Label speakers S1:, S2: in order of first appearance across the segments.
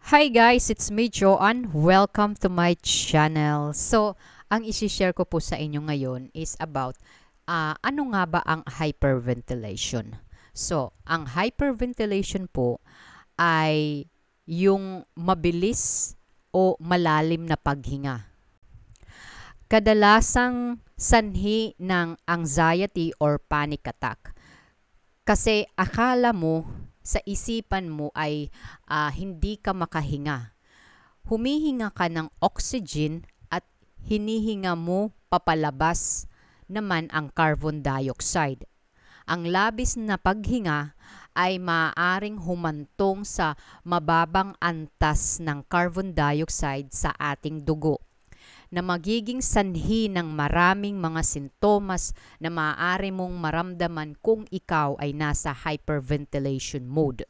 S1: Hi guys, it's me Joanne. Welcome to my channel. So, ang isi-share ko po sa inyo ngayon is about ano nga ba ang hyperventilation. So, ang hyperventilation po ay yung mabilis o malalim na paghinga. Kadalasang sanhi ng anxiety or panic attack. Kasi akala mo sa isipan mo ay hindi ka makahinga. Humihinga ka ng oxygen at hinihinga mo papalabas naman ang carbon dioxide. Ang labis na paghinga ay maaaring humantong sa mababang antas ng carbon dioxide sa ating dugo na magiging sanhi ng maraming mga sintomas na maaari mong maramdaman kung ikaw ay nasa hyperventilation mode.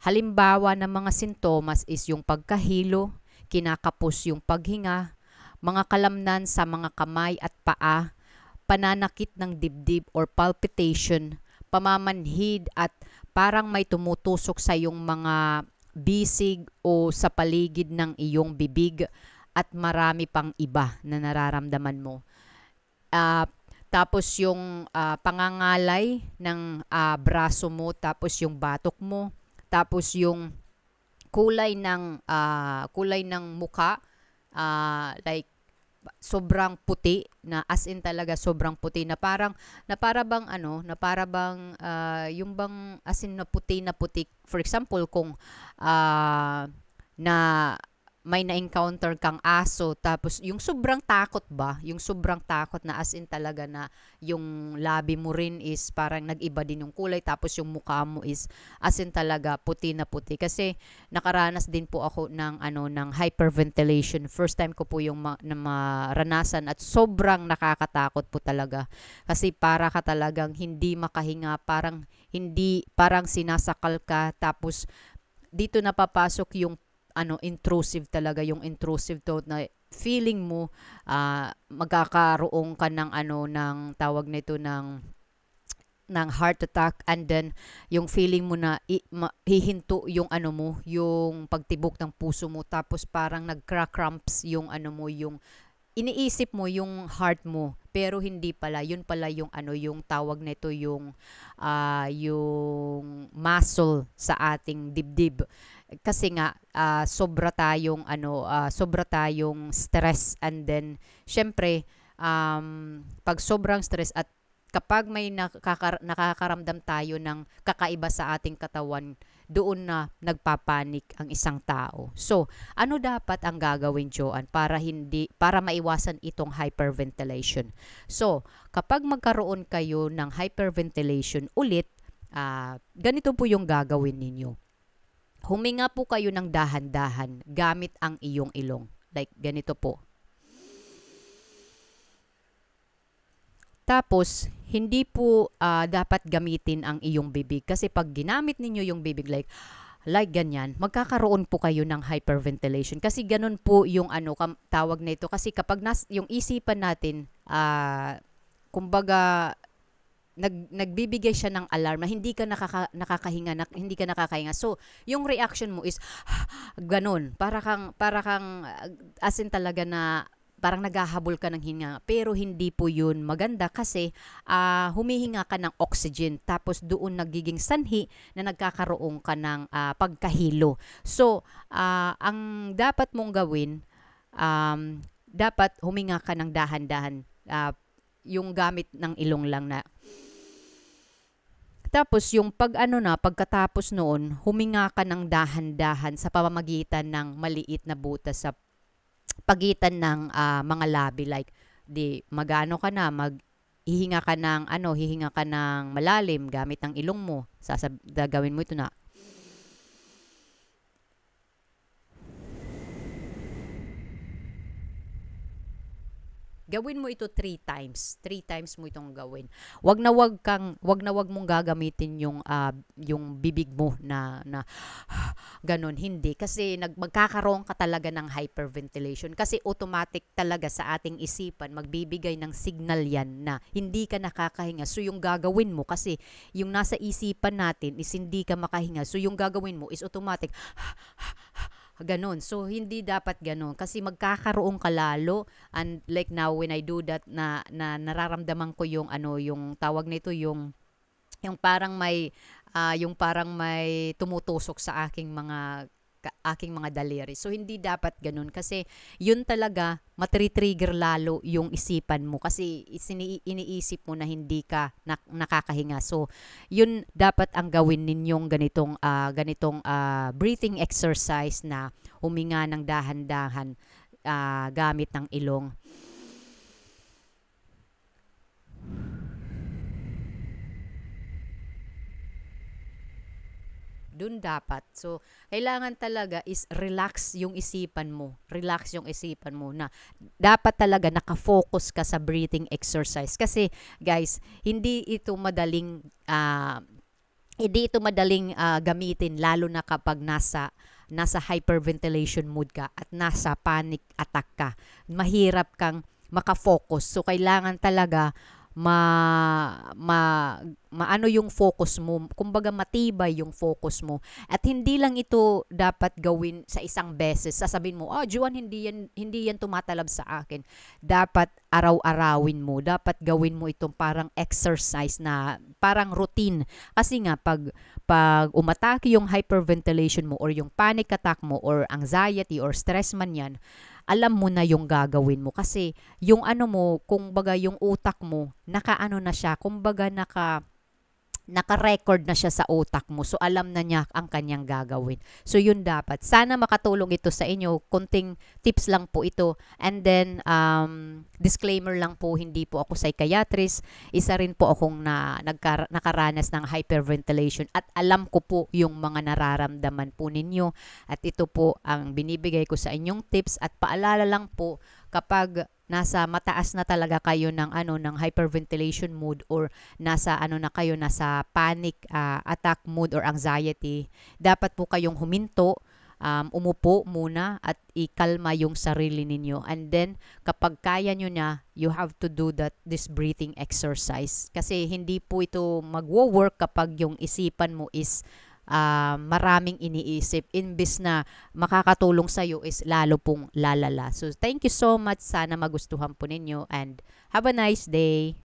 S1: Halimbawa ng mga sintomas is yung pagkahilo, kinakapos yung paghinga, mga kalamnan sa mga kamay at paa, pananakit ng dibdib or palpitation, pamamanhid at parang may tumutusok sa iyong mga bisig o sa paligid ng iyong bibig, at marami pang iba na nararamdaman mo. Tapos yung pangangalay ng braso mo, tapos yung batok mo, tapos yung kulay ng muka, like sobrang puti na as in talaga sobrang puti na para bang yung bang as in na puti for example kung na may na-encounter kang aso, tapos yung sobrang takot ba, yung sobrang takot na as in talaga na yung labi mo rin is parang nag-iba din yung kulay, tapos yung mukha mo is as in talaga puti na puti. Kasi nakaranas din po ako ng hyperventilation. First time ko po yung maranasan at sobrang nakakatakot po talaga. Kasi para ka talagang hindi makahinga, parang sinasakal ka, tapos dito napapasok yung intrusive talaga, yung intrusive thought na feeling mo magkakaroon ka ng tawag nito ng heart attack, and then yung feeling mo na hihinto yung yung pagtibok ng puso mo, tapos parang nagcra-cramps yung yung iniisip mo yung heart mo, pero hindi pala, yun pala yung yung tawag nito yung muscle sa ating dibdib. Kasi nga sobra tayong stress, and then syempre pag sobrang stress at kapag may nakakaramdam tayo ng kakaiba sa ating katawan, doon na nagpapanik ang isang tao. So, ano dapat ang gagawin, Joanne, para maiwasan itong hyperventilation? So, kapag magkaroon kayo ng hyperventilation ulit, ganito po yung gagawin ninyo. Huminga po kayo ng dahan-dahan gamit ang iyong ilong. Like ganito po. Tapos, hindi po dapat gamitin ang iyong bibig. Kasi pag ginamit ninyo yung bibig like ganyan, magkakaroon po kayo ng hyperventilation. Kasi ganun po yung tawag nito. Kasi kapag yung isipan natin, kumbaga, nagbibigay siya ng alarm na hindi ka nakakahinga, hindi ka nakakahinga. So, yung reaction mo is ganun. Para kang as in talaga na parang naghahabol ka ng hinga, pero hindi po yun maganda kasi humihinga ka ng oxygen, tapos doon nagiging sanhi na nagkakaroon ka ng pagkahilo. So, ang dapat mong gawin, dapat huminga ka ng dahan-dahan, yung gamit ng ilong lang na. Tapos yung pagkatapos noon, huminga ka ng dahan-dahan sa pamamagitan ng maliit na butas sa pagitan ng mga labi, like hihinga ka ng malalim gamit ang ilong mo. Gagawin mo ito na. Gawin mo ito 3 times. 3 times mo itong gawin. Wag na wag mong gagamitin yung bibig mo na ganun, hindi, kasi magkakaroon ka talaga ng hyperventilation, kasi automatic talaga sa ating isipan magbibigay ng signal yan na hindi ka nakakahinga. So yung gagawin mo, kasi yung nasa isipan natin is hindi ka makahinga, so yung gagawin mo is automatic Ganon. So, hindi dapat ganon. Kasi magkakaroon ka lalo. And like now, when I do that, na nararamdaman ko yung ano, yung tawag nito, yung parang may, yung parang may tumutusok sa aking mga daliri. So, hindi dapat ganun. Kasi, yun talaga, matri-trigger lalo yung isipan mo. Kasi, iniisip mo na hindi ka nakakahinga. So, yun dapat ang gawin ninyong ganitong breathing exercise na huminga ng dahan-dahan gamit ng ilong. Dun dapat. So, kailangan talaga is relax yung isipan mo. Relax yung isipan mo na dapat talaga nakafocus ka sa breathing exercise. Kasi, guys, hindi ito madaling gamitin lalo na kapag nasa hyperventilation mood ka at nasa panic attack ka. Mahirap kang makafocus. So, kailangan talaga ma, ma, maano yung focus mo, kumbaga matibay yung focus mo. At hindi lang ito dapat gawin sa isang beses. Sasabihin mo, Juan, hindi yan tumatalab sa akin. Dapat araw-arawin mo. Dapat gawin mo itong parang exercise na parang routine. Kasi nga, pag umatake yung hyperventilation mo or yung panic attack mo or anxiety or stress man yan, alam mo na yung gagawin mo. Kasi yung ano mo, kumbaga yung utak mo, nakaano na siya, kumbaga naka-record na siya sa utak mo. So, alam na niya ang kanyang gagawin. So, yun dapat. Sana makatulong ito sa inyo. Kunting tips lang po ito. And then, disclaimer lang po, hindi po ako psychiatrist. Isa rin po akong nakaranas ng hyperventilation. At alam ko po yung mga nararamdaman po ninyo. At ito po ang binibigay ko sa inyong tips. At paalala lang po, kapag nasa mataas na talaga kayo ng hyperventilation mood or nasa panic attack mood or anxiety, dapat po kayong huminto, umupo muna at ikalma yung sarili ninyo. And then kapag kaya nyo na, you have to do this breathing exercise. Kasi hindi po ito magwo-work kapag yung isipan mo is maraming iniisip. Imbis na makakatulong sa'yo is lalo pong lalala. So, thank you so much. Sana magustuhan po ninyo and have a nice day.